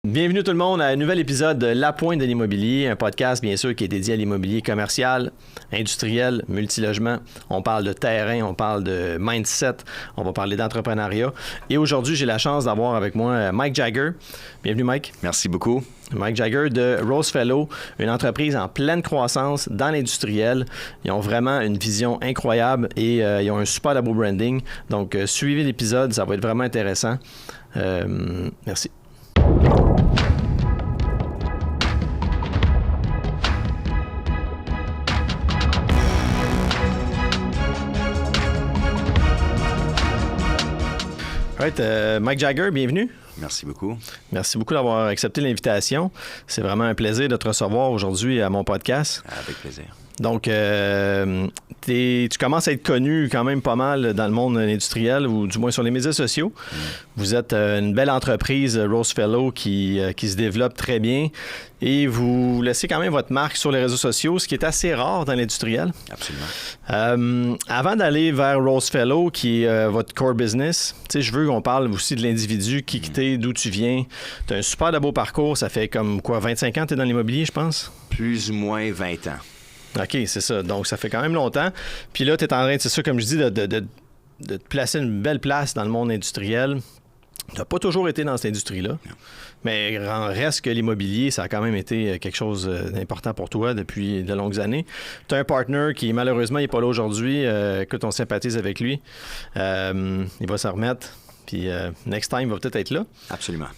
Bienvenue tout le monde à un nouvel épisode de La Pointe de l'immobilier, un podcast bien sûr qui est dédié à l'immobilier commercial, industriel, multilogement. On parle de terrain, on parle de mindset, on va parler d'entrepreneuriat. Et aujourd'hui, j'ai la chance d'avoir avec moi Mike Jagger. Bienvenue Mike. Merci beaucoup. Mike Jagger de Rosefellow, une entreprise en pleine croissance dans l'industriel. Ils ont vraiment une vision incroyable et ils ont un super beau branding. Donc, suivez l'épisode, ça va être vraiment intéressant. Merci. Right, Mike Jagger, bienvenue. Merci beaucoup. Merci beaucoup d'avoir accepté l'invitation. C'est vraiment un plaisir de te recevoir aujourd'hui à mon podcast. Avec plaisir. Donc, tu commences à être connu quand même pas mal dans le monde industriel, ou du moins sur les médias sociaux. Vous êtes une belle entreprise, Rosefellow, qui se développe très bien. Et vous laissez quand même votre marque sur les réseaux sociaux, ce qui est assez rare dans l'industriel. Absolument. Avant d'aller vers Rosefellow, qui est votre core business, je veux qu'on parle aussi de l'individu, qui t'es, d'où tu viens. Tu as un super beau parcours. Ça fait comme quoi, 25 ans que tu es dans l'immobilier, je pense? Plus ou moins 20 ans. OK, c'est ça. Donc, ça fait quand même longtemps. Puis là, tu es en train, c'est ça, comme je dis, de te placer une belle place dans le monde industriel. Tu n'as pas toujours été dans cette industrie-là. Non. Mais en reste que l'immobilier, ça a quand même été quelque chose d'important pour toi depuis de longues années. Tu as un partner qui, malheureusement, n'est pas là aujourd'hui. Écoute, on sympathise avec lui. Il va s'en remettre. Puis, next time, il va peut-être être là. Absolument.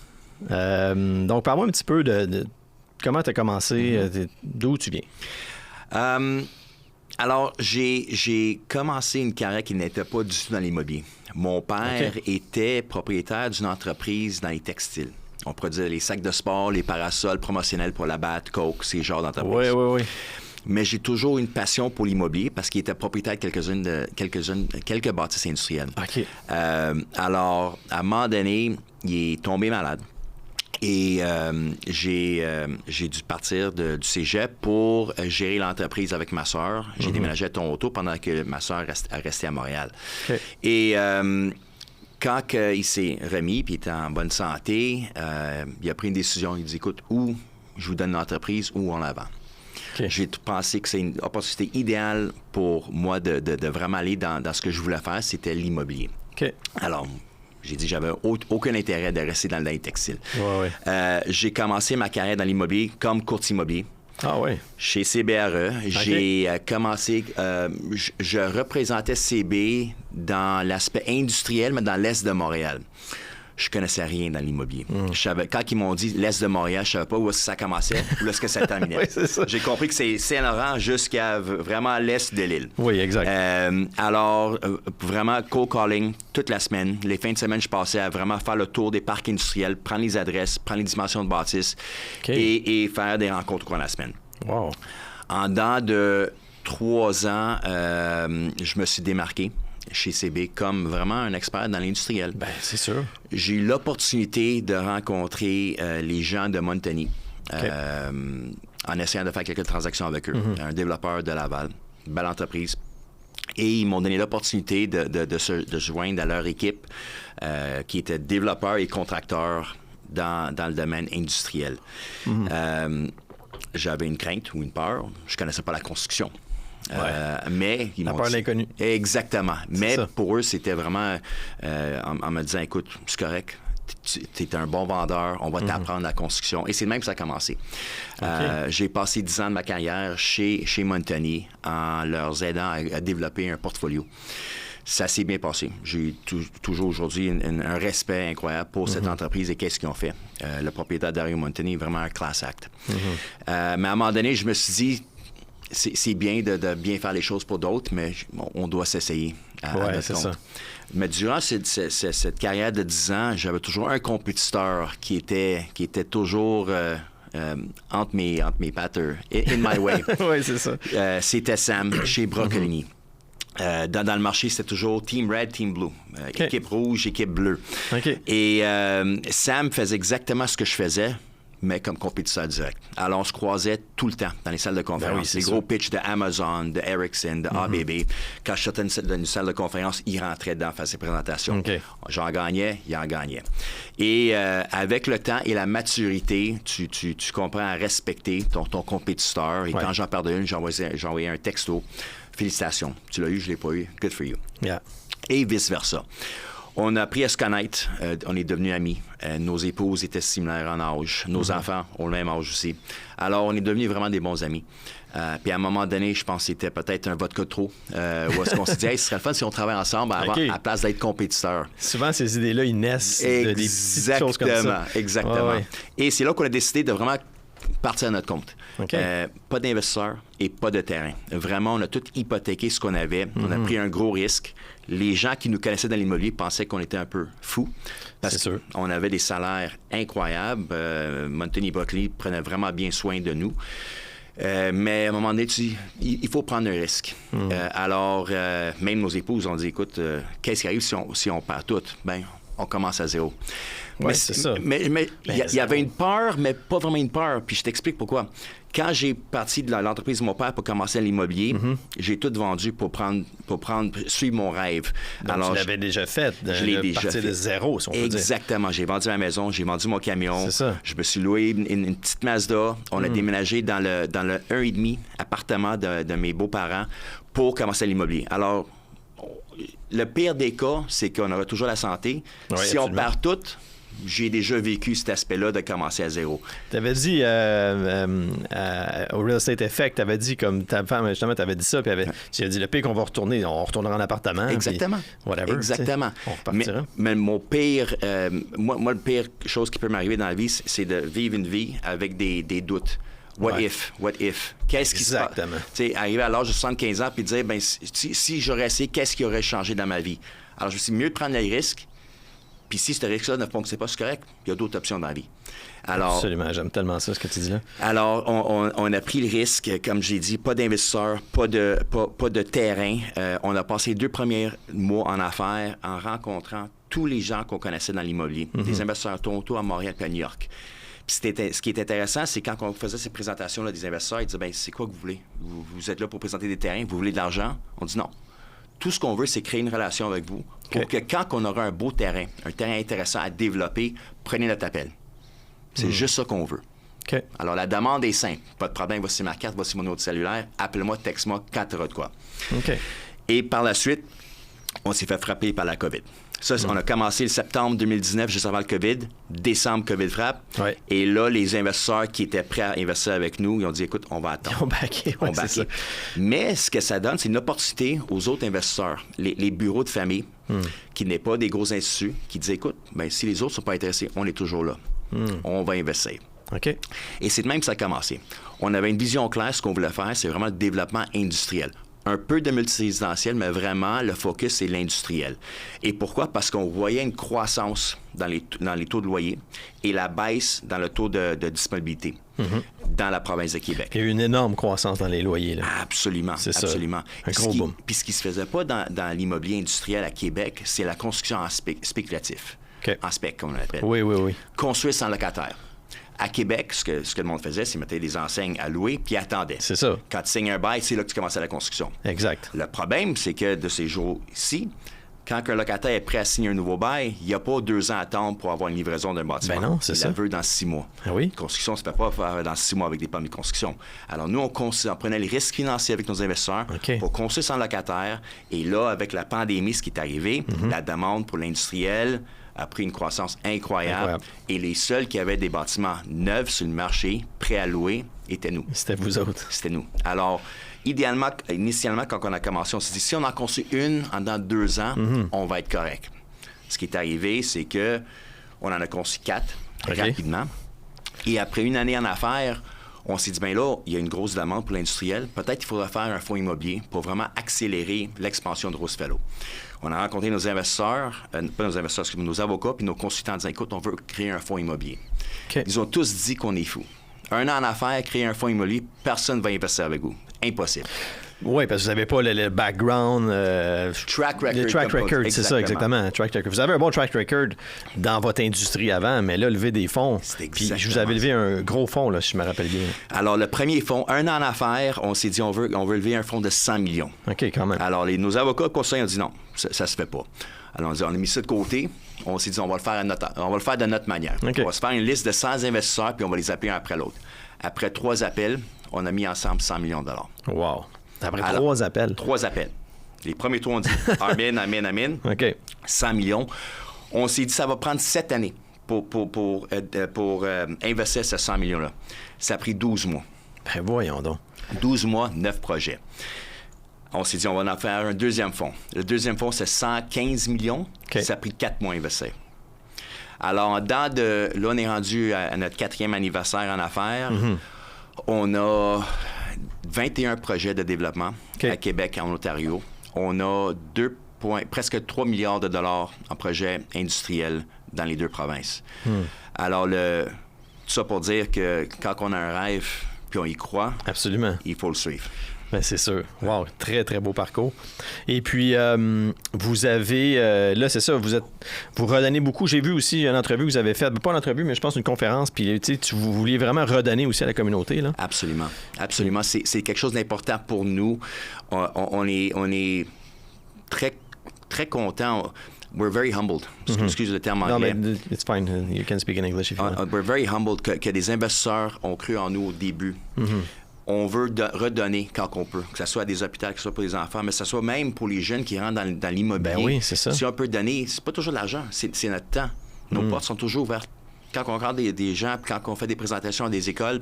Donc, parle-moi un petit peu de comment tu as commencé, d'où tu viens. Alors, j'ai commencé une carrière qui n'était pas du tout dans l'immobilier. Mon père était propriétaire d'une entreprise dans les textiles. On produisait les sacs de sport, les parasols promotionnels pour la Bat, Coke, ces genres d'entreprises. Oui. Mais j'ai toujours une passion pour l'immobilier parce qu'il était propriétaire de quelques bâtisses industrielles. OK. Alors, à un moment donné, il est tombé malade. Et j'ai dû partir du cégep pour gérer l'entreprise avec ma sœur. J'ai déménagé à Toronto pendant que ma sœur restait à Montréal. Okay. Et quand il s'est remis puis il était en bonne santé, il a pris une décision. Il dit, écoute, ou je vous donne une entreprise ou on la vend. Okay. J'ai pensé que c'est une opportunité idéale pour moi de vraiment aller dans ce que je voulais faire, c'était l'immobilier. Okay. Alors, j'ai dit que j'avais aucun intérêt de rester dans le textile. Ouais. J'ai commencé ma carrière dans l'immobilier comme courtier immobilier. Ah oui? Chez CBRE. Okay. J'ai commencé... je représentais CB dans l'aspect industriel, mais dans l'Est de Montréal. Je connaissais rien dans l'immobilier. Quand ils m'ont dit l'Est de Montréal, je savais pas où est-ce que ça commençait ou est-ce que ça terminait. Oui, c'est ça. J'ai compris que c'est Saint-Laurent jusqu'à vraiment l'Est de l'île. Oui, exact. Alors, vraiment, cold calling toute la semaine. Les fins de semaine, je passais à vraiment faire le tour des parcs industriels, prendre les adresses, prendre les dimensions de bâtisses et faire des rencontres au cours de la semaine. Wow. En dedans de 3 ans, je me suis démarqué chez CB comme vraiment un expert dans l'industriel. Bien, c'est sûr. J'ai eu l'opportunité de rencontrer les gens de Montagny en essayant de faire quelques transactions avec eux. Un développeur de Laval, une belle entreprise. Et ils m'ont donné l'opportunité de se joindre à leur équipe qui était développeur et contracteur dans le domaine industriel. J'avais une crainte ou une peur. Je connaissais pas la construction. Mais ils la m'ont peur dit... de l'inconnu. Exactement. Mais pour eux, c'était vraiment en me disant, écoute, c'est correct, tu es un bon vendeur, on va t'apprendre la construction. Et c'est le même que ça a commencé. J'ai passé 10 ans de ma carrière chez Montagny en leur aidant à développer un portfolio. Ça s'est bien passé. J'ai toujours aujourd'hui un respect incroyable pour cette entreprise et qu'est-ce qu'ils ont fait. Le propriétaire Dario Montagny est vraiment un class act. Mais à un moment donné, je me suis dit, c'est bien de bien faire les choses pour d'autres, mais on doit s'essayer à notre compte. Ça. Mais durant cette carrière de 10 ans, j'avais toujours un compétiteur qui était toujours entre mes pattes, in my way. Oui, c'est ça. C'était Sam chez Broccolini. Dans le marché, c'était toujours Team Red, Team Blue. Équipe rouge, équipe bleue. Et Sam faisait exactement ce que je faisais, mais comme compétiteur direct. Alors, on se croisait tout le temps dans les salles de conférence. Les gros pitchs de Amazon, de Ericsson, de ABB. Quand je sortais d'une salle de conférence, il rentrait dedans, faire ses présentations. J'en gagnais, il en gagnait. Et avec le temps et la maturité, tu comprends à respecter ton compétiteur. Et quand j'en perdais une, j'envoyais un texto. Félicitations. Tu l'as eu, je ne l'ai pas eu. Good for you. Yeah. Et vice-versa. On a appris à se connaître. On est devenus amis. Nos épouses étaient similaires en âge. Nos enfants ont le même âge aussi. Alors, on est devenus vraiment des bons amis. Puis à un moment donné, je pense que c'était peut-être un vodka de trop. Où est-ce qu'on s'est dit, hey, ce serait le fun si on travaille ensemble avant, à la place d'être compétiteurs. Souvent, ces idées-là, ils naissent de des petites choses comme ça. Exactement. Ouais. Et c'est là qu'on a décidé de vraiment partir à notre compte. Pas d'investisseurs et pas de terrain. Vraiment, on a tout hypothéqué ce qu'on avait. On a pris un gros risque. Les gens qui nous connaissaient dans l'immobilier pensaient qu'on était un peu fous parce qu'on avait des salaires incroyables. Montagny Buckley prenait vraiment bien soin de nous. Mais à un moment donné, il faut prendre un risque. Alors, même nos épouses ont dit, écoute, qu'est-ce qui arrive si on perd tout? Bien, on commence à zéro. Oui, c'est ça. Mais il y avait une peur, mais pas vraiment une peur. Puis je t'explique pourquoi. Quand j'ai parti de l'entreprise de mon père pour commencer à l'immobilier, j'ai tout vendu pour suivre mon rêve. Donc, alors, tu l'avais déjà fait, partir de zéro, si on peut dire. Exactement. J'ai vendu ma maison, j'ai vendu mon camion. C'est ça. Je me suis loué une petite Mazda. On a déménagé dans le 1,5 appartement de mes beaux-parents pour commencer à l'immobilier. Alors, le pire des cas, c'est qu'on aura toujours la santé. Oui, si absolument. on perd tout, j'ai déjà vécu cet aspect-là de commencer à zéro. Tu avais dit au Real Estate Effect, tu avais dit comme ta femme, justement, tu avais dit ça, puis tu as dit le pire qu'on va retourner, on retournera en appartement. Exactement. Puis whatever. Exactement. On repartira. Mais mon pire, moi, le pire chose qui peut m'arriver dans la vie, c'est de vivre une vie avec des doutes. What if? Qu'est-ce qui se passe? Exactement. Tu sais, arriver à l'âge de 75 ans puis dire, ben si j'aurais essayé, qu'est-ce qui aurait changé dans ma vie? Alors, je me suis dit, mieux de prendre les risques. Puis si ce risque-là ne fonctionne pas, c'est correct. Il y a d'autres options dans la vie. Alors, absolument, j'aime tellement ça, ce que tu dis là. Alors, on a pris le risque, comme j'ai dit, pas d'investisseurs, pas de terrain. On a passé 2 premiers mois en affaires en rencontrant tous les gens qu'on connaissait dans l'immobilier, des investisseurs à Toronto, à Montréal et à New York. Puis ce qui est intéressant, c'est quand on faisait ces présentations-là des investisseurs, ils disaient, bien, c'est quoi que vous voulez? Vous êtes là pour présenter des terrains, vous voulez de l'argent? On dit non. Tout ce qu'on veut, c'est créer une relation avec vous pour que quand on aura un beau terrain, un terrain intéressant à développer, prenez notre appel. C'est juste ça qu'on veut. Alors, la demande est simple. Pas de problème, voici ma carte, voici mon numéro de cellulaire. Appelle-moi, texte-moi quand tu auras de quoi. Et par la suite, on s'est fait frapper par la COVID. Ça, on a commencé le septembre 2019, juste avant le COVID. Décembre, COVID frappe. Et là, les investisseurs qui étaient prêts à investir avec nous, ils ont dit, écoute, on va attendre. Ils ont backé. On backé. Mais ce que ça donne, c'est une opportunité aux autres investisseurs, les bureaux de famille, qui n'est pas des gros instituts, qui disent, écoute, ben, si les autres ne sont pas intéressés, on est toujours là. On va investir. Et c'est de même que ça a commencé. On avait une vision claire, ce qu'on voulait faire, c'est vraiment le développement industriel. Un peu de multirésidentiel, mais vraiment, le focus, c'est l'industriel. Et pourquoi? Parce qu'on voyait une croissance dans les taux de loyer et la baisse dans le taux de disponibilité dans la province de Québec. Il y a eu une énorme croissance dans les loyers. Là. Absolument. C'est absolument. Ça. Un gros boom. Puis ce qui ne se faisait pas dans l'immobilier industriel à Québec, c'est la construction en spéculatif. En spec, comme on l'appelle. Oui. Construire sans locataire. À Québec, ce que le monde faisait, c'est mettre des enseignes à louer puis attendait. C'est ça. Quand tu signes un bail, c'est là que tu commences à la construction. Exact. Le problème, c'est que de ces jours-ci, quand un locataire est prêt à signer un nouveau bail, il n'y a pas 2 ans à attendre pour avoir une livraison d'un bâtiment. Ben non, c'est ça. Il la veut dans 6 mois. Ah oui? La construction ne se fait pas faire dans 6 mois avec des permis de construction. Alors nous, on prenait les risques financiers avec nos investisseurs pour construire sans locataire. Et là, avec la pandémie, ce qui est arrivé, la demande pour l'industriel a pris une croissance incroyable. Et les seuls qui avaient des bâtiments neufs sur le marché, prêts à louer, étaient nous. C'était vous autres. C'était nous. Alors, initialement, quand on a commencé, on s'est dit, si on en construit une en dans 2 ans, on va être correct. Ce qui est arrivé, c'est que on en a construit 4 rapidement. Et après une année en affaires, on s'est dit, bien là, il y a une grosse demande pour l'industriel. Peut-être qu'il faudra faire un fonds immobilier pour vraiment accélérer l'expansion de Roosevelt. On a rencontré nos investisseurs, pas nos investisseurs, nos avocats, puis nos consultants en disant, écoute, on veut créer un fonds immobilier. Ils ont tous dit qu'on est fous. 1 an en affaires, créer un fonds immobilier, personne ne va investir avec vous. Impossible. Oui, parce que vous n'avez pas le background. Track record. Le track record, c'est ça, exactement. Track record. Vous avez un bon track record dans votre industrie avant, mais là, lever des fonds. Puis je vous avais levé un gros fonds, là, si je me rappelle bien. Alors, le premier fonds, 1 an en affaires, on s'est dit, on veut lever un fonds de 100 millions. OK, quand même. Alors, nos avocats conseillers ont dit non, ça se fait pas. Alors, on a mis ça de côté. On s'est dit, on va le faire de notre manière. Okay. On va se faire une liste de 100 investisseurs, puis on va les appeler un après l'autre. Après 3 appels, on a mis ensemble 100 millions de dollars. Wow. Après 3 appels. 3 appels. Les premiers 3, on dit amen, amen, amen. OK. 100 millions. On s'est dit, ça va prendre 7 années pour investir ces 100 millions-là. Ça a pris 12 mois. Ben voyons donc. 12 mois, 9 projets. On s'est dit, on va en faire un deuxième fonds. Le deuxième fonds, c'est 115 millions. Okay. Ça a pris 4 mois à investir. Alors, là, on est rendu à notre 4e anniversaire en affaires. Mm-hmm. On a 21 projets de développement à Québec, en Ontario. On a presque 3 milliards de dollars en projets industriels dans les 2 provinces. Alors, tout ça pour dire que quand on a un rêve puis on y croit, absolument, il faut le suivre. Ben c'est sûr. Wow, très, très beau parcours. Et puis, vous avez... là, c'est ça, vous redonnez beaucoup. J'ai vu aussi une entrevue que vous avez faite, pas une entrevue, mais je pense une conférence, puis vous vouliez vraiment redonner aussi à la communauté, là. Absolument. Absolument. C'est quelque chose d'important pour nous. On est très, très contents. We're very humbled. Excuse le terme anglais. Non, mais it's fine. You can speak in English if you want. We're very humbled que des investisseurs ont cru en nous au début. On veut redonner quand on peut, que ce soit à des hôpitaux, que ce soit pour les enfants, mais que ce soit même pour les jeunes qui rentrent dans l'immobilier. Ben oui, c'est ça. Si on peut donner, c'est pas toujours de l'argent, c'est notre temps. Nos portes sont toujours ouvertes. Quand on rencontre des gens, quand on fait des présentations à des écoles,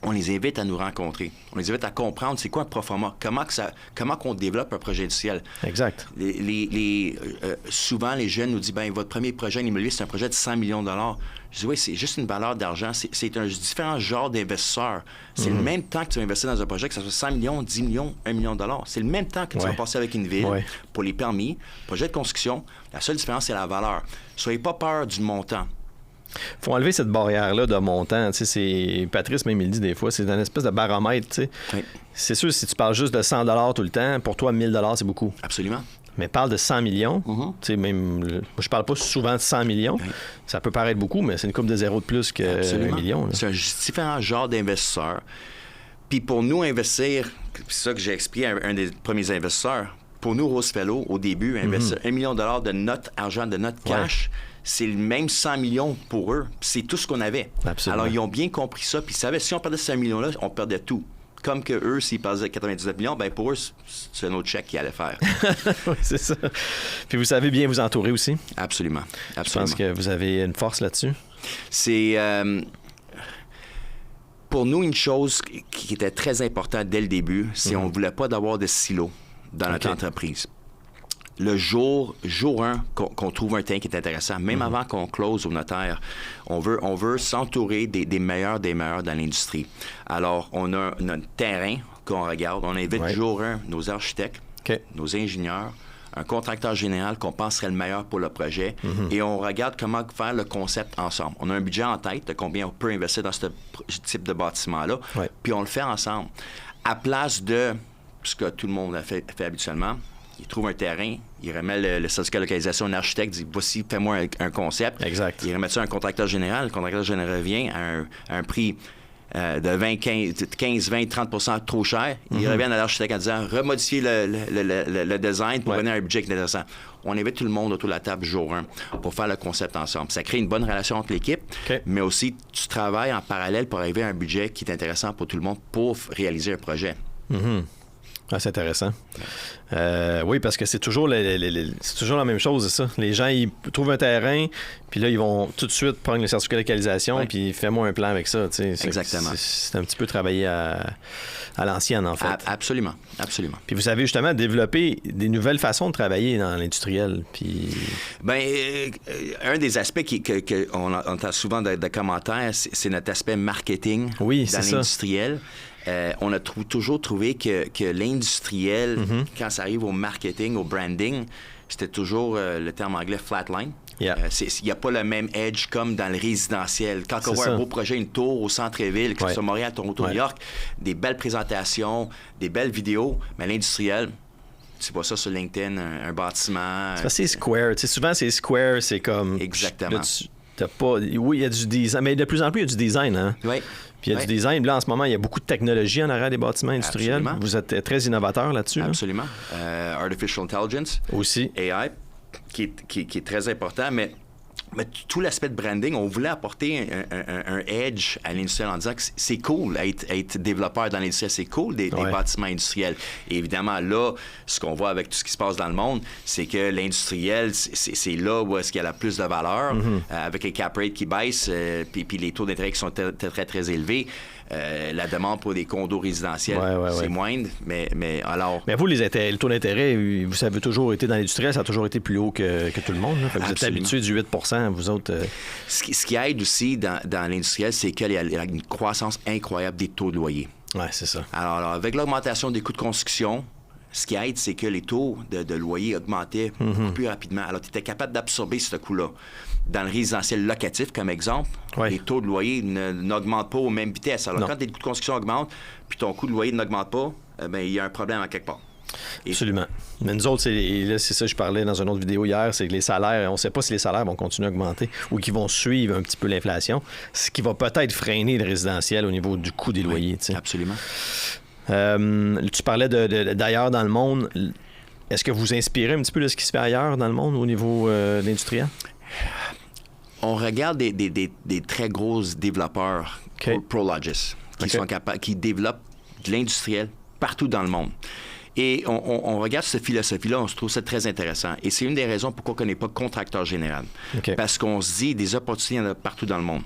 on les invite à nous rencontrer. On les invite à comprendre c'est quoi un proforma, comment qu'on développe un projet industriel. Exact. Souvent, les jeunes nous disent, votre premier projet en immobilier, c'est un projet de 100 millions de dollars. Je dis, oui, c'est juste une valeur d'argent. C'est un différent genre d'investisseur. C'est le même temps que tu vas investir dans un projet, que ce soit 100 millions, 10 millions, 1 million de dollars. C'est le même temps que tu vas passer avec une ville pour les permis, projet de construction. La seule différence, c'est la valeur. Soyez pas peur du montant. Il faut enlever cette barrière-là de montant. Patrice même il dit des fois, c'est une espèce de baromètre. Oui. C'est sûr, si tu parles juste de 100 $ tout le temps, pour toi, 1000 $, c'est beaucoup. Absolument. Mais parle de 100 millions. Même, je parle pas souvent de 100 millions. Oui. Ça peut paraître beaucoup, mais c'est une coupe de zéro de plus que 1 million. Là. C'est un différent genre d'investisseur. Puis pour nous, investir, c'est ça que j'ai expliqué à un des premiers investisseurs, pour nous, Rosefellow, au début, investir 1 million de dollars de notre argent, de notre cash, c'est le même 100 millions pour eux. C'est tout ce qu'on avait. Absolument. Alors, ils ont bien compris ça. Puis ils savaient, si on perdait ces 1 millions-là, on perdait tout. Comme que eux, s'ils perdaient 99 millions, pour eux, c'est un autre chèque qu'ils allaient faire. Oui, c'est ça. Puis vous savez bien vous entourer aussi. Absolument. Je pense que vous avez une force là-dessus. C'est... pour nous, une chose qui était très importante dès le début, c'est qu'on ne voulait pas d'avoir de silos dans notre entreprise. Le jour 1 qu'on trouve un terrain qui est intéressant, même avant qu'on close au notaire, on veut s'entourer des meilleurs dans l'industrie. Alors, on a notre terrain qu'on regarde. On invite jour 1 nos architectes, nos ingénieurs, un contracteur général qu'on pense serait le meilleur pour le projet, et on regarde comment faire le concept ensemble. On a un budget en tête de combien on peut investir dans ce type de bâtiment-là, puis on le fait ensemble. À place de ce que tout le monde a fait habituellement, il trouve un terrain, il remet le certificat de localisation à un architecte, dit « Voici, fais-moi un concept. » Exact. Il remet ça à un contracteur général. Le contracteur général revient à un prix de 15, 20, 30 trop cher. Il revient à l'architecte en disant « Remodifiez le design pour venir à un budget qui est intéressant. » On invite tout le monde autour de la table jour 1 pour faire le concept ensemble. Ça crée une bonne relation entre l'équipe, mais aussi tu travailles en parallèle pour arriver à un budget qui est intéressant pour tout le monde pour réaliser un projet. Ah, c'est intéressant. Oui, parce que c'est toujours c'est toujours la même chose, c'est ça. Les gens, ils trouvent un terrain, puis là, ils vont tout de suite prendre le certificat de localisation, puis fais-moi un plan avec ça. Exactement. C'est un petit peu travailler à l'ancienne, en fait. Absolument, absolument. Puis vous avez justement développé des nouvelles façons de travailler dans l'industriel. Puis... un des aspects qu'on entend souvent de commentaires, c'est notre aspect marketing dans l'industriel. On a toujours trouvé que l'industriel, quand ça arrive au marketing, au branding, c'était toujours le terme anglais flatline. Yeah. Il n'y a pas le même edge comme dans le résidentiel. Quand on voit un beau projet, une tour au centre-ville, que ce soit Montréal, Toronto, New York, des belles présentations, des belles vidéos, mais l'industriel, tu vois ça sur LinkedIn, un bâtiment. C'est square. Souvent, c'est square, c'est comme... Exactement. Oui, il y a du design, mais de plus en plus, il y a du design. Hein? Oui. Puis il y a du design. Là, en ce moment, il y a beaucoup de technologie en arrière des bâtiments industriels. Absolument. Vous êtes très innovateur là-dessus. Absolument. Artificial Intelligence. Aussi. AI, qui est très important, mais tout l'aspect de branding, on voulait apporter un edge à l'industriel en disant que c'est cool être développeur dans l'industriel, c'est cool des bâtiments industriels. Et évidemment, là, ce qu'on voit avec tout ce qui se passe dans le monde, c'est que l'industriel, c'est là où est-ce qu'il y a la plus de valeur, avec les cap rates qui baissent, puis les taux d'intérêt qui sont très, très, très élevés. La demande pour des condos résidentiels, c'est moindre, mais alors... Mais vous, le taux d'intérêt, vous avez toujours été dans l'industriel, ça a toujours été plus haut que tout le monde. Vous êtes habitué du 8 vous autres... Ce qui aide aussi dans l'industriel, c'est qu'il y a une croissance incroyable des taux de loyer. Oui, c'est ça. Alors, avec l'augmentation des coûts de construction, ce qui aide, c'est que les taux de loyer augmentaient beaucoup plus rapidement. Alors, tu étais capable d'absorber ce coût-là. Dans le résidentiel locatif, comme exemple, les taux de loyer n'augmentent pas aux mêmes vitesses. Alors, quand tes coûts de construction augmentent, puis ton coût de loyer n'augmente pas, il y a un problème à quelque part. Absolument. Mais nous autres, c'est ça, je parlais dans une autre vidéo hier, c'est que les salaires, on ne sait pas si les salaires vont continuer à augmenter ou qu'ils vont suivre un petit peu l'inflation, ce qui va peut-être freiner le résidentiel au niveau du coût des loyers. Absolument. Tu parlais d'ailleurs dans le monde. Est-ce que vous inspirez un petit peu de ce qui se fait ailleurs dans le monde au niveau de l'industriel? On regarde des très gros développeurs, Prologis, qui développent de l'industriel partout dans le monde. Et on regarde cette philosophie-là, on se trouve ça très intéressant. Et c'est une des raisons pourquoi on n'est pas contracteur général. Parce qu'on se dit, des opportunités, il y en a partout dans le monde.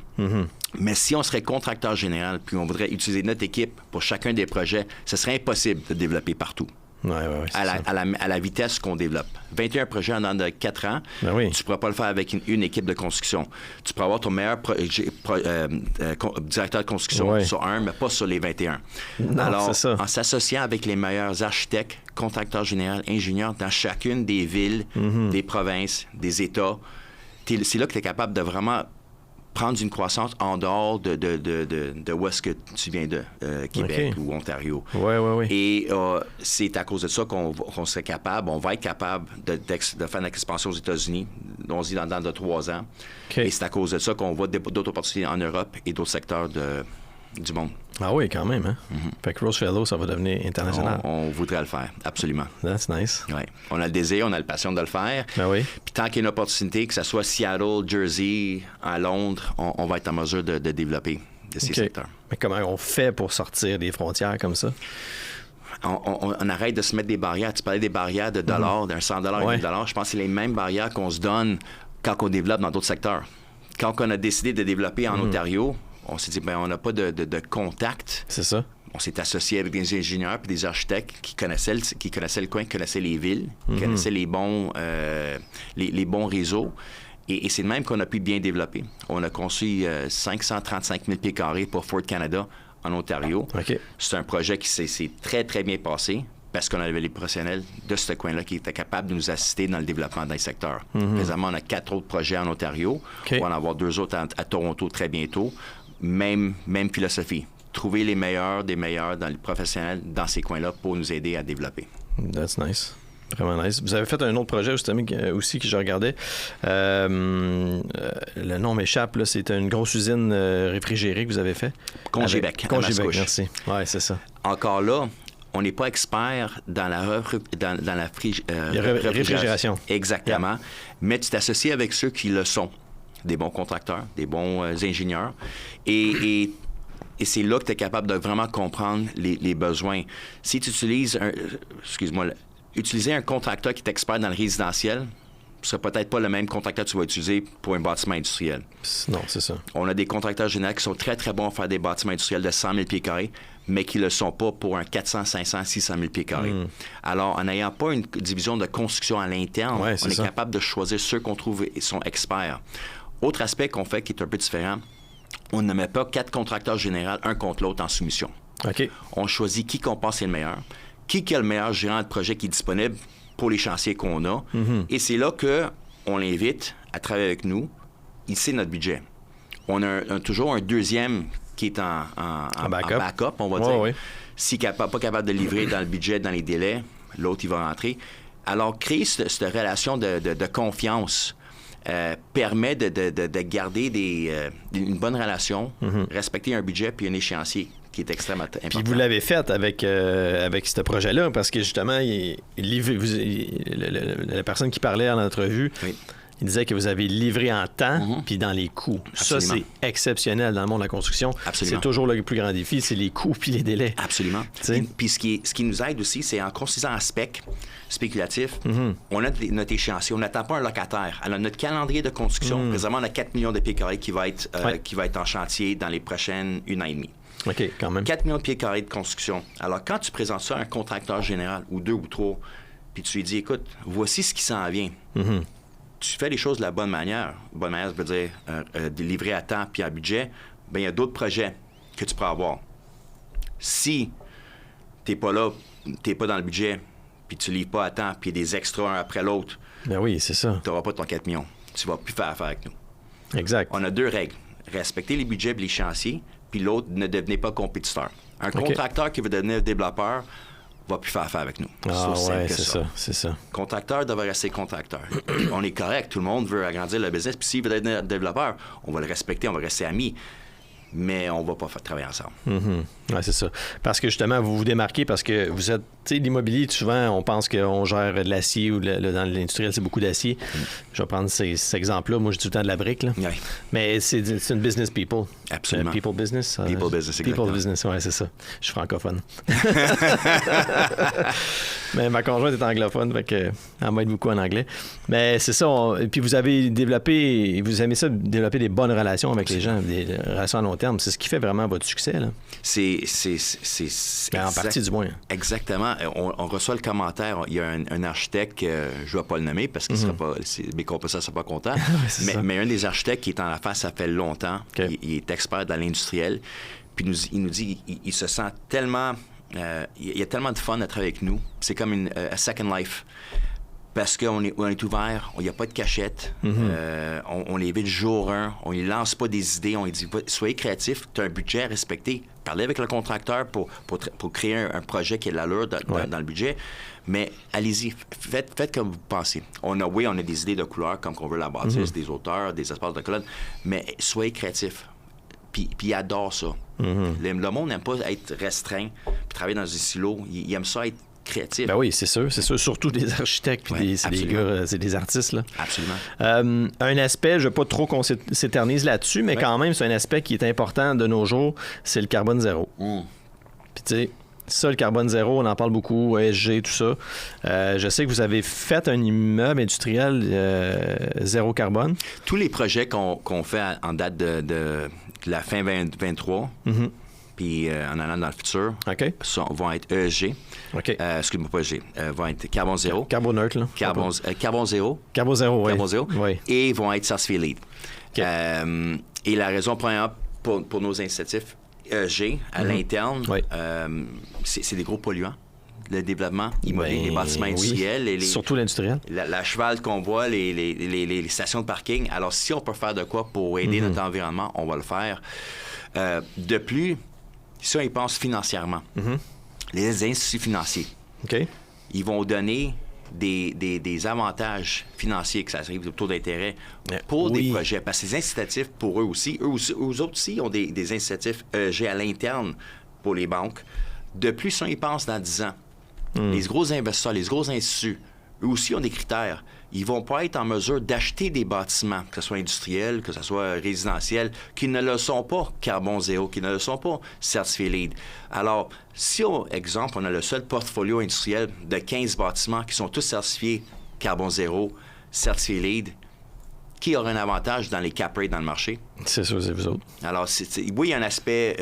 Mais si on serait contracteur général, puis on voudrait utiliser notre équipe pour chacun des projets, ce serait impossible de développer partout. À la vitesse qu'on développe. 21 projets en 4 ans, tu ne pourras pas le faire avec une équipe de construction. Tu pourras avoir ton meilleur directeur de construction sur un, mais pas sur les 21. Non, alors, c'est ça. En s'associant avec les meilleurs architectes, contracteurs généraux, ingénieurs dans chacune des villes, des provinces, des États, c'est là que tu es capable de vraiment prendre une croissance en dehors de où est-ce que tu viens de, Québec ou Ontario. Et c'est à cause de ça qu'on serait capable, on va être capable de faire une expansion aux États-Unis, on se dit dans 3 ans. Et c'est à cause de ça qu'on voit d'autres opportunités en Europe et d'autres secteurs du monde. Ah oui, quand même, hein? Fait que Rose Fellow, ça va devenir international. On voudrait le faire, absolument. That's nice. Oui. On a le désir, on a la passion de le faire. Puis tant qu'il y a une opportunité, que ce soit Seattle, Jersey, à Londres, on va être en mesure de développer de ces secteurs. Mais comment on fait pour sortir des frontières comme ça? On arrête de se mettre des barrières. Tu parlais des barrières de dollars, d'un 100 et $1. Je pense que c'est les mêmes barrières qu'on se donne quand on développe dans d'autres secteurs. Quand on a décidé de développer en Ontario, on s'est dit, on n'a pas de contact. C'est ça. On s'est associé avec des ingénieurs et des architectes qui connaissaient le coin, qui connaissaient les villes, qui connaissaient les bons réseaux. Et c'est de même qu'on a pu bien développer. On a conçu 535 000 pieds carrés pour Ford Canada en Ontario. C'est un projet qui s'est très, très bien passé parce qu'on avait les professionnels de ce coin-là qui étaient capables de nous assister dans le développement d'un secteur. Présentement, on a 4 autres projets en Ontario. On va en avoir 2 autres à Toronto très bientôt. Même philosophie. Trouver les meilleurs des meilleurs dans les professionnels dans ces coins-là pour nous aider à développer. That's nice. Vraiment nice. Vous avez fait un autre projet justement aussi que je regardais. Le nom m'échappe, là. C'est une grosse usine réfrigérée que vous avez fait. Congébec. Congébec, merci. Oui, c'est ça. Encore là, on n'est pas expert dans la réfrigération. Exactement. Mais tu t'associes avec ceux qui le sont. Des bons contracteurs, des bons ingénieurs. Et c'est là que tu es capable de vraiment comprendre les besoins. Si tu utilises utiliser un contracteur qui est expert dans le résidentiel, ce sera peut-être pas le même contracteur que tu vas utiliser pour un bâtiment industriel. Non, c'est ça. On a des contracteurs généraux qui sont très, très bons à faire des bâtiments industriels de 100 000 pieds carrés, mais qui ne le sont pas pour un 400, 500, 600 000 pieds carrés. Alors, en n'ayant pas une division de construction à l'interne, on est capable de choisir ceux qu'on trouve sont experts. Autre aspect qu'on fait qui est un peu différent, on ne met pas 4 contracteurs généraux un contre l'autre en soumission. On choisit qui qu'on pense est le meilleur, qui a le meilleur gérant de projet qui est disponible pour les chantiers qu'on a. Et c'est là qu'on on l'invite à travailler avec nous. Il sait notre budget. On a toujours un deuxième qui est en backup, on va dire. Oui. S'il n'est pas capable de livrer dans le budget, dans les délais, l'autre, il va rentrer. Alors, créer cette relation de confiance permet de garder une bonne relation, respecter un budget puis un échéancier qui est extrêmement important. Puis vous l'avez fait avec ce projet-là, parce que justement, la personne qui parlait en entrevue, il disait que vous avez livré en temps puis dans les coûts. Absolument. Ça, c'est exceptionnel dans le monde de la construction. Absolument. C'est toujours le plus grand défi, c'est les coûts puis les délais. Absolument. Puis ce qui nous aide aussi, c'est en construisant un spec spéculatif, on a notre échéancier. On n'attend pas un locataire. Alors, notre calendrier de construction, présentement, on a 4 millions de pieds carrés qui va être en chantier dans les prochaines 1 an et demie. OK, quand même. 4 millions de pieds carrés de construction. Alors, quand tu présentes ça à un contracteur général, ou 2 ou 3, puis tu lui dis, écoute, voici ce qui s'en vient. Tu fais les choses de la bonne manière. Bonne manière, ça veut dire de livrer à temps puis à budget. Bien, il y a d'autres projets que tu peux avoir. Si tu n'es pas là, tu n'es pas dans le budget, puis tu ne livres pas à temps, puis il y a des extras un après l'autre. Ben oui, c'est ça. Tu n'auras pas ton 4 millions. Tu ne vas plus faire affaire avec nous. Exact. On a 2 règles. Respecter les budgets et les chantiers, puis l'autre, ne devenez pas compétiteur. Un contracteur qui veut devenir développeur va plus faire affaire avec nous. Ah ouais, c'est ça. Contracteur devrait rester contracteur. On est correct, tout le monde veut agrandir le business, puis s'il veut devenir développeur, on va le respecter, on va rester amis, mais on va pas travailler ensemble. Oui, c'est ça. Parce que justement, vous vous démarquez parce que vous êtes, tu sais, l'immobilier, souvent, on pense qu'on gère de l'acier ou dans l'industriel, c'est beaucoup d'acier. Je vais prendre cet exemple-là. Moi, j'ai tout le temps de la brique, là. Oui. Mais c'est une business people. Absolument. People business. People business, exactement. People business, oui, c'est ça. Je suis francophone. Mais ma conjointe est anglophone, fait que elle m'aide beaucoup en anglais. Mais c'est ça. Puis vous avez développé, vous aimez ça, développer des bonnes relations avec les gens, des relations à long terme. C'est ce qui fait vraiment votre succès, là. C'est en partie, du moins. Exactement. On reçoit le commentaire. Il y a un architecte, je ne vais pas le nommer parce que mes compétiteurs ne sont pas contents, mais un des architectes qui est en affaires, ça fait longtemps. Okay. Il est expert dans l'industriel. Puis il nous dit il se sent tellement... il y a tellement de fun à travailler avec nous. C'est comme une second life. Parce qu'on est ouvert, il n'y a pas de cachette, on les évite jour 1, on ne lance pas des idées, on lui dit soyez créatifs, tu as un budget à respecter. Parlez avec le contracteur pour créer un projet qui a de l'allure dans le budget, mais allez-y, faites comme vous pensez. On a des idées de couleurs comme qu'on veut la bâtisse, des hauteurs, des espaces de colonne, mais soyez créatifs. Puis ils adorent ça. Le monde n'aime pas être restreint, puis travailler dans un silo, il aime ça être créatif. Ben oui, c'est sûr. Surtout des architectes, puis c'est des gars, c'est des artistes, là. Absolument. Un aspect, je ne veux pas trop qu'on s'éternise là-dessus, mais quand même, c'est un aspect qui est important de nos jours, c'est le carbone zéro. Puis tu sais, ça, le carbone zéro, on en parle beaucoup, ESG, tout ça. Je sais que vous avez fait un immeuble industriel zéro carbone. Tous les projets qu'on fait en date de la fin 2023, puis en allant dans le futur, vont être ESG. Excuse-moi, pas ESG. Vont être carbone zéro. Carboneutre, là. Carbone zéro. Carbone zéro, oui. Carbone zéro. Oui. Et vont être certifiés LEED. Et la raison première pour nos incitatifs ESG à l'interne, c'est des gros polluants. Le développement immobilier, les bâtiments industriels. Surtout l'industriel. La cheval qu'on voit, les stations de parking. Alors, si on peut faire de quoi pour aider notre environnement, on va le faire. De plus, si on y pense financièrement, les instituts financiers, ils vont donner des avantages financiers, que ça arrive au taux d'intérêt, pour des projets. Parce que les incitatifs, pour eux autres aussi, ont des incitatifs ESG à l'interne pour les banques. De plus, si on y pense dans 10 ans, les gros investisseurs, les gros instituts, eux aussi ont des critères. Ils vont pas être en mesure d'acheter des bâtiments, que ce soit industriels, que ce soit résidentiels, qui ne le sont pas carbone zéro, qui ne le sont pas certifiés LEED. Alors, si, exemple, on a le seul portfolio industriel de 15 bâtiments qui sont tous certifiés carbone zéro, certifiés LEED, qui aura un avantage dans les cap rates dans le marché? C'est sûr, c'est vous autres. Alors, oui, il y a un aspect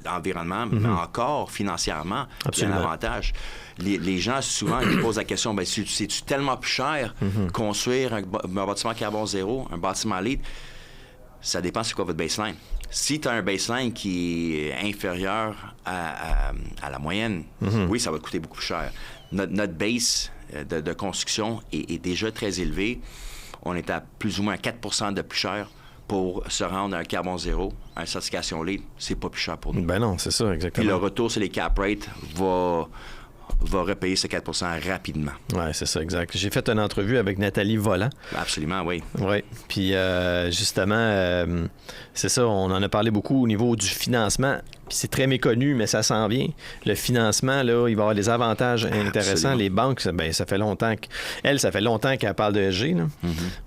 d'environnement, mais encore financièrement, il y a un avantage. Les gens, souvent, ils posent la question, c'est-tu tellement plus cher construire un bâtiment carbone zéro, un bâtiment LEED? Ça dépend c'est quoi votre baseline. Si tu as un baseline qui est inférieur à la moyenne, oui, ça va te coûter beaucoup plus cher. notre base de construction est déjà très élevée. On est à plus ou moins 4 de plus cher pour se rendre à un carbone zéro, à une certification LEED. C'est pas plus cher pour nous. Ben non, c'est ça, exactement. Puis le retour sur les cap rates va repayer ce 4 rapidement. Oui, c'est ça, exact. J'ai fait une entrevue avec Nathalie Volant. Absolument, oui. Oui, puis justement, c'est ça, on en a parlé beaucoup au niveau du financement. Puis c'est très méconnu, mais ça s'en vient. Le financement, là, il va y avoir des avantages intéressants. Absolument. Les banques, ça fait longtemps ça fait longtemps qu'elle parle de ESG, là.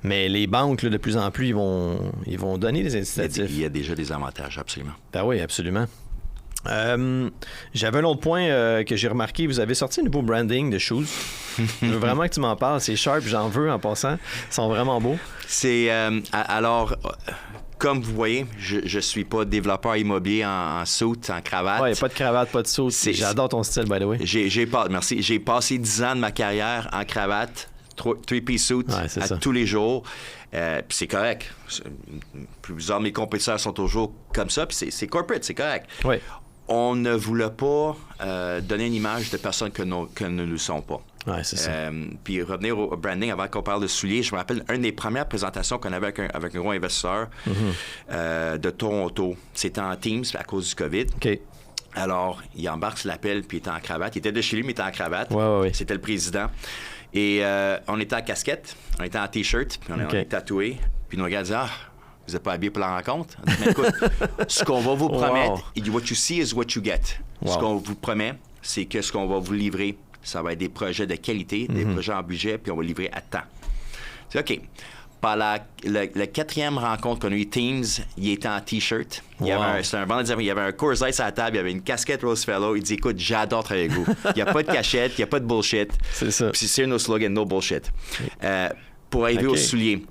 Mais les banques, là, de plus en plus, ils vont donner des incitatifs. Il y a déjà des avantages, absolument. Ben oui, absolument. J'avais un autre point que j'ai remarqué. Vous avez sorti un nouveau branding de shoes. Je veux vraiment que tu m'en parles. C'est sharp, j'en veux en passant. Ils sont vraiment beaux. C'est alors, comme vous voyez, je suis pas développeur immobilier en suit, en cravate. Ouais, pas de cravate, pas de saut. J'adore ton style, by the way. Merci. J'ai passé 10 ans de ma carrière en cravate, three-piece suit tous les jours. Puis c'est correct. Plusieurs de mes compétiteurs sont toujours comme ça. Puis c'est corporate, c'est correct. Oui. On ne voulait pas donner une image de personnes que nous ne sommes pas. Oui, c'est ça. Puis revenir au branding, avant qu'on parle de souliers, je me rappelle une des premières présentations qu'on avait avec un gros investisseur de Toronto. C'était en Teams à cause du COVID. OK. Alors, il embarque sur l'appel, puis il était en cravate. Il était de chez lui, mais il était en cravate. Oui. C'était le président. Et on était en casquette, on était en T-shirt, puis on était tatoué. Puis nos gars disaient, vous n'êtes pas habillés pour la rencontre? On dit, mais écoute, ce qu'on va vous promettre, il dit, what you see is what you get. Ce qu'on vous promet, c'est que ce qu'on va vous livrer, ça va être des projets de qualité, des projets en budget, puis on va livrer à temps. C'est OK. Par la 4e rencontre qu'on a eu, Teams, il était en T-shirt. C'était un vendredi, il y avait un Coors Light à la table, il y avait une casquette Rosefellow. Il dit, écoute, j'adore travailler avec vous. Il n'y a pas de cachette, il n'y a pas de bullshit. C'est ça. Puis c'est nos slogans, no bullshit. Pour arriver aux souliers,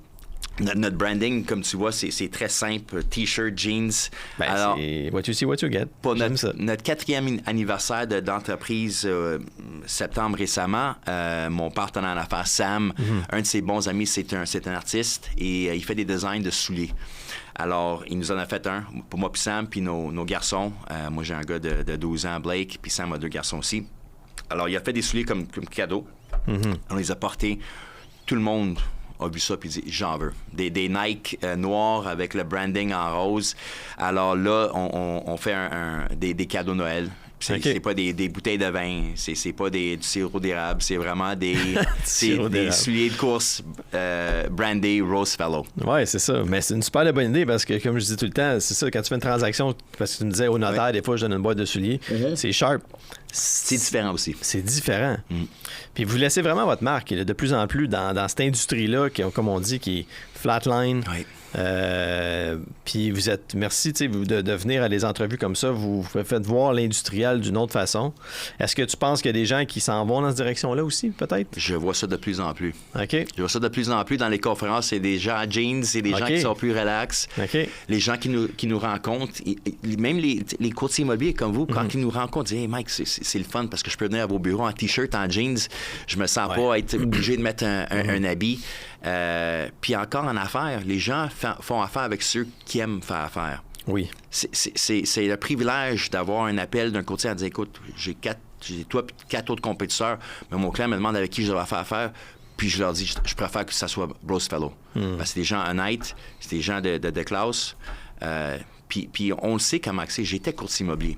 notre branding, comme tu vois, c'est très simple. T-shirt, jeans. Alors, c'est what you see, what you get. Pour notre 4e anniversaire d'entreprise, septembre récemment, mon partenaire en affaires, Sam, un de ses bons amis, c'est un artiste et il fait des designs de souliers. Alors, il nous en a fait un, pour moi puis Sam, puis nos garçons. Moi, j'ai un gars de 12 ans, Blake, puis Sam a 2 garçons aussi. Alors, il a fait des souliers comme cadeau. On les a portés. Tout le monde a vu ça puis dit j'en veux. Des Nike noirs avec le branding en rose. Alors là, on fait des cadeaux Noël. C'est pas des bouteilles de vin, c'est pas du sirop d'érable, c'est vraiment des souliers de course brandés Rosefellow. Oui, c'est ça. Mais c'est une super bonne idée parce que, comme je dis tout le temps, c'est ça, quand tu fais une transaction, parce que tu me disais au notaire, des fois, je donne une boîte de souliers, c'est sharp. C'est différent aussi. C'est différent. Puis vous laissez vraiment votre marque. De plus en plus dans cette industrie-là, comme on dit, qui est flatline. Oui. Puis vous êtes, merci de venir à des entrevues comme ça, vous faites voir l'industriel d'une autre façon. Est-ce que tu penses qu'il y a des gens qui s'en vont dans cette direction-là aussi, peut-être? Je vois ça de plus en plus. OK. Je vois ça de plus en plus dans les conférences. C'est des gens à jeans, c'est des gens qui sont plus relax. OK. Les gens qui nous rencontrent, même les courtiers immobiliers comme vous, quand ils nous rencontrent, ils disent « Hey Mike, c'est le fun parce que je peux venir à vos bureaux en T-shirt, en jeans. Je me sens pas être obligé de mettre un habit. » Puis encore en affaires, les gens font affaire avec ceux qui aiment faire affaire. Oui. C'est le privilège d'avoir un appel d'un courtier à dire écoute, j'ai toi et 4 autres compétiteurs, mais mon client me demande avec qui je dois faire affaire. Puis je leur dis, je préfère que ça soit Rosefellow. Parce que c'est des gens honnêtes, c'est des gens de classe. Puis on le sait comment c'est. J'étais courtier immobilier.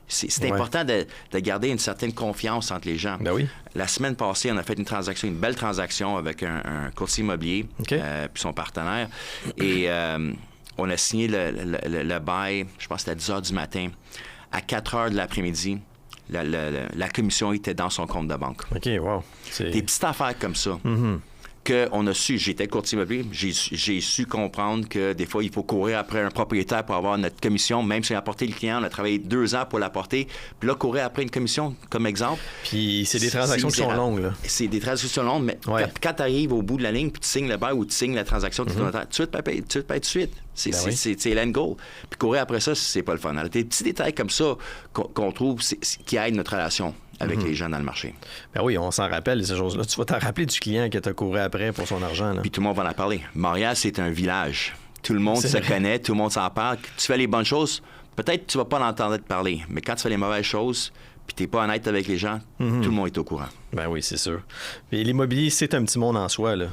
C'est important de garder une certaine confiance entre les gens. Ben oui. La semaine passée, on a fait une belle transaction avec un courtier immobilier puis son partenaire. Et on a signé le bail, je pense que c'était à 10 h du matin. À 4 h de l'après-midi, la commission était dans son compte de banque. OK, wow. Des petites affaires comme ça. Qu'on a su, j'étais courtier immobilier, j'ai su comprendre que des fois, il faut courir après un propriétaire pour avoir notre commission, même si on a apporté le client, on a travaillé 2 ans pour l'apporter, puis là, courir après une commission, comme exemple. Puis c'est des transactions qui sont longues, là. C'est des transactions longues, mais quand tu arrives au bout de la ligne, puis tu signes le bail ou tu signes la transaction, tu vas être payé tout de suite. C'est l'end goal. Puis courir après ça, c'est pas le fun. Alors, des petits détails comme ça qu'on trouve qui aident notre relation avec les gens dans le marché. Ben oui, on s'en rappelle, ces choses-là. Tu vas t'en rappeler du client qui t'a couru après pour son argent. Là. Puis tout le monde va en parler. Montréal, c'est un village. Tout le monde se connaît, tout le monde s'en parle. Tu fais les bonnes choses, peut-être que tu vas pas l'entendre parler, mais quand tu fais les mauvaises choses, puis tu n'es pas honnête avec les gens, tout le monde est au courant. Ben oui, c'est sûr. Et l'immobilier, c'est un petit monde en soi, là.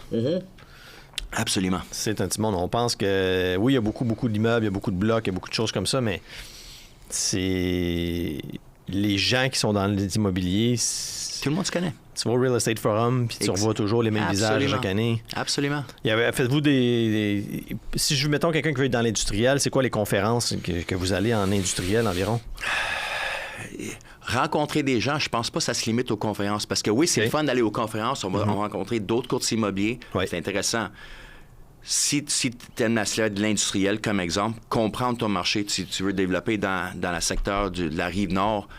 Absolument. C'est un petit monde. On pense que, oui, il y a beaucoup d'immeubles, il y a beaucoup de blocs, il y a beaucoup de choses comme ça, mais c'est les gens qui sont dans l'immobilier. Tout le monde se connaît. Tu vas au Real Estate Forum, puis tu revois toujours les mêmes visages chaque année. Absolument. Faites-vous si je mettons quelqu'un qui veut être dans l'industriel, c'est quoi les conférences que vous allez en industriel environ? Rencontrer des gens, je pense pas que ça se limite aux conférences. Parce que oui, c'est le fun d'aller aux conférences. On va rencontrer d'autres courtiers immobiliers. Ouais. C'est intéressant. Si tu aimes de l'industriel, comme exemple, comprendre ton marché, si tu veux développer dans le secteur de la Rive-Nord,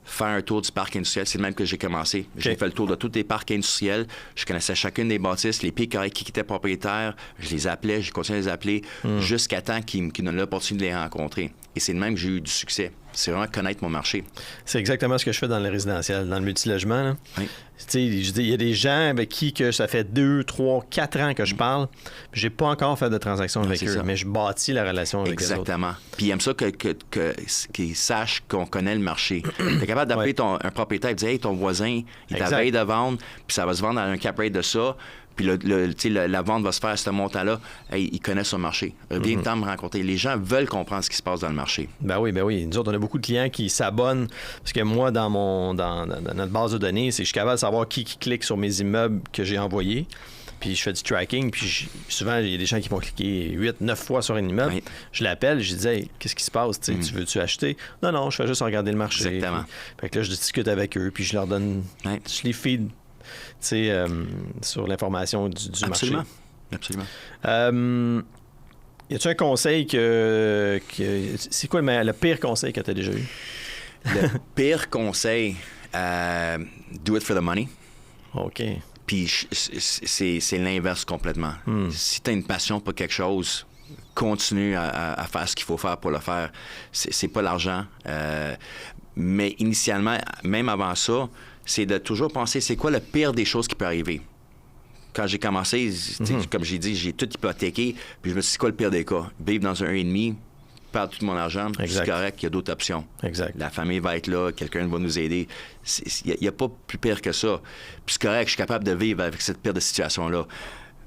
faire un tour du parc industriel, c'est le même que j'ai commencé. Okay. J'ai fait le tour de tous les parcs industriels. Je connaissais chacune des bâtisses, les pays qui étaient propriétaires. Je les appelais, j'ai continué à les appeler jusqu'à temps qu'ils me donnent l'opportunité de les rencontrer. Et c'est le même que j'ai eu du succès. C'est vraiment connaître mon marché. C'est exactement ce que je fais dans le résidentiel, dans le multilogement. Là. Oui. Il y a des gens avec qui que ça fait 2, 3, 4 ans que je parle. J'ai pas encore fait de transaction avec eux, mais je bâtis la relation avec eux. Exactement. Puis ils aiment ça qu'ils sachent qu'on connaît le marché. Tu es capable d'appeler un propriétaire et de dire « Hey, ton voisin, il t'a veillé de vendre, puis ça va se vendre à un cap rate de ça. » Puis la vente va se faire à ce montant-là. Hey, ils connaissent son marché. Viens temps me rencontrer. Les gens veulent comprendre ce qui se passe dans le marché. Ben oui. Nous autres, on a beaucoup de clients qui s'abonnent. Parce que moi, dans notre base de données, c'est que je suis capable de savoir qui clique sur mes immeubles que j'ai envoyés. Puis je fais du tracking. Puis souvent, il y a des gens qui vont cliquer 8, 9 fois sur un immeuble. Oui. Je l'appelle, je dis hey, qu'est-ce qui se passe? Tu veux-tu acheter? Non, je fais juste regarder le marché. Exactement. Fait que là, je discute avec eux. Puis je leur donne... Je les feed. Sur l'information du Absolument. marché. Absolument. Y a-tu un conseil c'est quoi le pire conseil que tu as déjà eu? Le pire conseil, do it for the money. OK. Puis c'est l'inverse complètement. Si tu as une passion pour quelque chose, continue à faire ce qu'il faut faire pour le faire. C'est pas l'argent. Mais initialement, même avant ça, c'est de toujours penser, c'est quoi le pire des choses qui peut arriver? Quand j'ai commencé, comme j'ai dit, j'ai tout hypothéqué, puis je me suis dit, c'est quoi le pire des cas? Vivre dans un 1,5, perdre tout mon argent, c'est correct, il y a d'autres options. Exact. La famille va être là, quelqu'un va nous aider. Il n'y a pas plus pire que ça. Puis c'est correct, je suis capable de vivre avec cette pire de situation-là.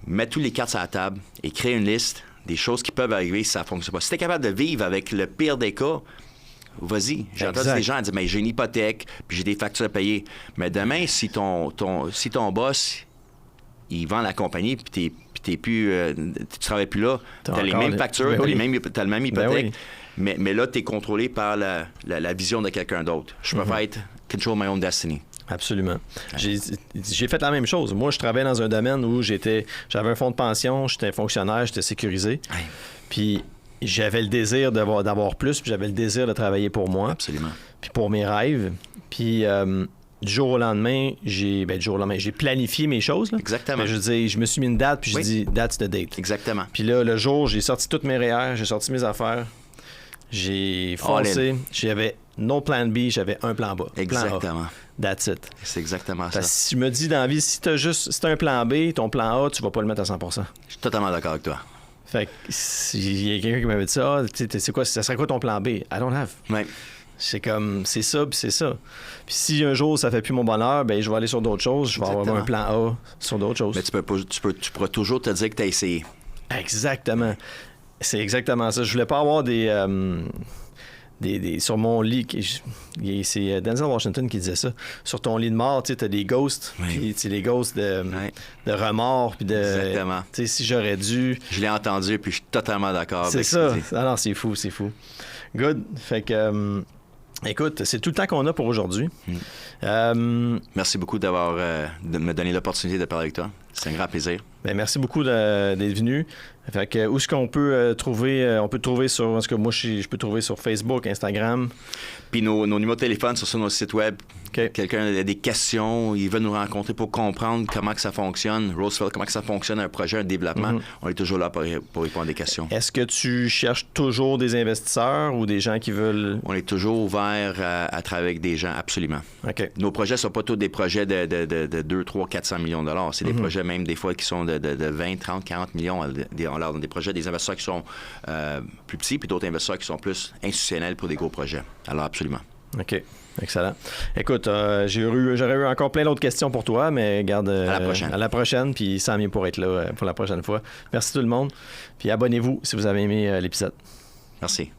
Mets toutes les cartes sur la table et crée une liste des choses qui peuvent arriver si ça ne fonctionne pas. Si tu es capable de vivre avec le pire des cas, vas-y. J'ai entendu des gens dire mais j'ai une hypothèque, puis j'ai des factures à payer. Mais demain, si ton boss, il vend la compagnie, puis tu travailles plus là, tu as les mêmes factures, tu as le même hypothèque, mais là, tu es contrôlé par la vision de quelqu'un d'autre. Je préfère être control my own destiny. Absolument. J'ai fait la même chose. Moi, je travaillais dans un domaine où j'avais un fonds de pension, j'étais fonctionnaire, j'étais sécurisé. Puis j'avais le désir d'avoir plus, puis j'avais le désir de travailler pour moi. Absolument. Puis pour mes rêves. Puis du jour au lendemain, j'ai planifié mes choses. Là. Exactement. Mais je me suis mis une date, puis j'ai dit « that's the date ». Exactement. Puis là, le jour, j'ai sorti toutes mes REER, j'ai sorti mes affaires, j'ai foncé, j'avais no plan B, j'avais un plan B. Exactement. Plan A. That's it. C'est exactement ça. Parce que si je me dis dans la vie, si t'as un plan B, ton plan A, tu vas pas le mettre à 100%. Je suis totalement d'accord avec toi. Fait que s'il y a quelqu'un qui m'avait dit ça, c'est quoi, ça serait quoi ton plan B? I don't have. Ouais. C'est comme, c'est ça, puis c'est ça. Puis si un jour ça fait plus mon bonheur, ben je vais aller sur d'autres choses, je vais avoir un plan A sur d'autres choses. Mais tu pourras toujours te dire que tu as essayé. Exactement. C'est exactement ça. Je voulais pas avoir des sur mon lit, c'est Denzel Washington qui disait ça. Sur ton lit de mort, tu sais, t'as des ghosts, puis les ghosts de remords, puis de... Exactement. Tu sais, si j'aurais dû... Je l'ai entendu, puis je suis totalement d'accord avec ça. C'est ça. Alors, c'est fou. Good. Fait que... écoute, c'est tout le temps qu'on a pour aujourd'hui. Merci beaucoup de me donner l'opportunité de parler avec toi. C'est un grand plaisir. Bien, merci beaucoup d'être venu. Fait que, où est-ce qu'on peut trouver? On peut te trouver sur... Est-ce que moi, je peux te trouver sur Facebook, Instagram? Puis nos numéros de téléphone sont sur notre site web. Okay. Quelqu'un a des questions, il veut nous rencontrer pour comprendre comment que ça fonctionne. Roosevelt, comment que ça fonctionne, un projet, un développement. On est toujours là pour répondre à des questions. Est-ce que tu cherches toujours des investisseurs ou des gens qui veulent... On est toujours ouvert à travailler avec des gens, absolument. Okay. Nos projets ne sont pas tous des projets de 2, 3, 400 millions de dollars. C'est des projets même des fois qui sont de 20, 30, 40 millions. On a des projets, des investisseurs qui sont plus petits, puis d'autres investisseurs qui sont plus institutionnels pour des gros projets. Alors, absolument. OK. Excellent. Écoute, j'aurais eu encore plein d'autres questions pour toi, mais garde à la prochaine, puis Samy pour être là pour la prochaine fois. Merci tout le monde, puis abonnez-vous si vous avez aimé l'épisode. Merci.